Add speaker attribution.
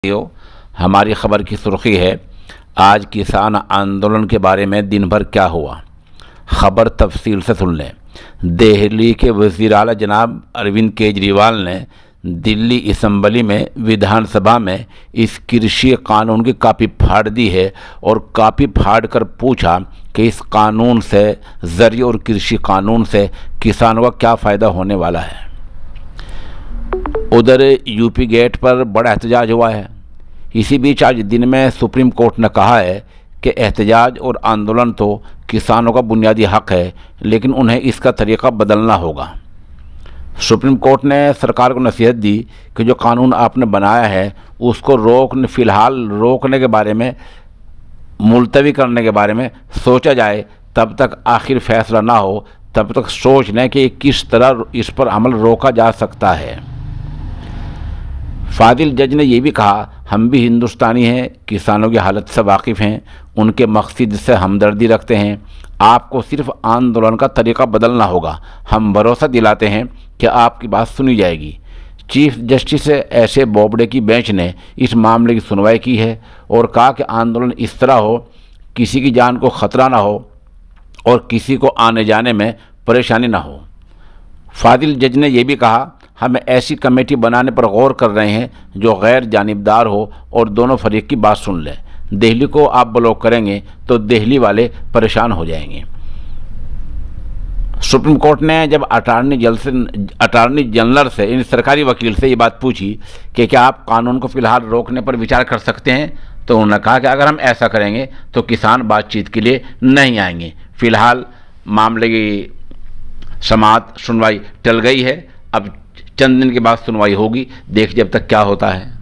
Speaker 1: साथियों, हमारी खबर की सुर्खी है आज किसान आंदोलन के बारे में दिन भर क्या हुआ। खबर तफसील से सुन लें। दिल्ली के वज़ीर आला जनाब अरविंद केजरीवाल ने दिल्ली असेंबली में विधानसभा में इस कृषि कानून की कापी फाड़ दी है और कापी फाड़ कर पूछा कि इस कानून से जरिए और कृषि कानून से किसानों का क्या फ़ायदा होने वाला है। उधर यूपी गेट पर बड़ा एहतजाज हुआ है। इसी बीच आज दिन में सुप्रीम कोर्ट ने कहा है कि एहतजाज और आंदोलन तो किसानों का बुनियादी हक है, लेकिन उन्हें इसका तरीक़ा बदलना होगा। सुप्रीम कोर्ट ने सरकार को नसीहत दी कि जो कानून आपने बनाया है उसको फ़िलहाल रोकने के बारे में, मुलतवी करने के बारे में सोचा जाए। तब तक आखिर फैसला ना हो तब तक सोच लें कि किस तरह इस पर अमल रोका जा सकता है। फादिल जज ने यह भी कहा, हम भी हिंदुस्तानी हैं, किसानों की हालत से वाकिफ़ हैं, उनके मकसद से हमदर्दी रखते हैं। आपको सिर्फ आंदोलन का तरीक़ा बदलना होगा। हम भरोसा दिलाते हैं कि आपकी बात सुनी जाएगी। चीफ जस्टिस ऐसे बोबडे की बेंच ने इस मामले की सुनवाई की है और कहा कि आंदोलन इस तरह हो किसी की जान को ख़तरा ना हो और किसी को आने जाने में परेशानी ना हो। फादिल जज ने यह भी कहा, हम ऐसी कमेटी बनाने पर गौर कर रहे हैं जो गैर जानिबदार हो और दोनों फरीक की बात सुन ले। दिल्ली को आप ब्लॉक करेंगे तो दिल्ली वाले परेशान हो जाएंगे। सुप्रीम कोर्ट ने जब अटॉर्नी जनरल से इन सरकारी वकील से ये बात पूछी कि क्या आप कानून को फ़िलहाल रोकने पर विचार कर सकते हैं, तो उन्होंने कहा कि अगर हम ऐसा करेंगे तो किसान बातचीत के लिए नहीं आएंगे। फ़िलहाल मामले की समाअत सुनवाई टल गई है। अब चंद दिन के बाद सुनवाई होगी। देख जब तक क्या होता है।